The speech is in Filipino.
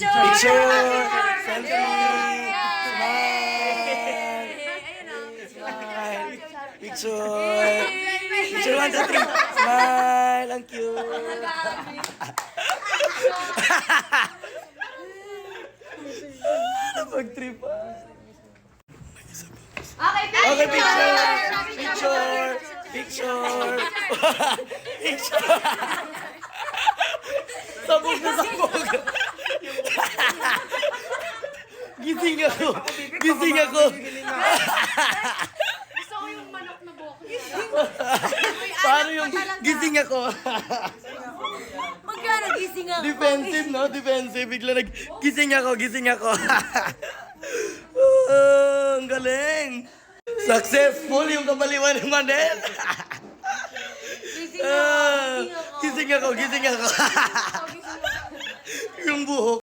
Picture! Selfie! Smile! Picture! Picture 1, 2, 3! Smile! Ang cute! Napag-tripan! Okay, Okay, picture! Picture! Picture! Picture! Sabog na sabog! Gising ako! Gising ako! Gusto ko yung manok na buhok. Paano yung gising ako? Magkano gising ako? Defensive, no? Defensive. Bigla gising ako, gising ako. Ang galing! Successful yung kabaliwan ni Manel! Gising ako. Gising ako, gising ako. Yung buhok.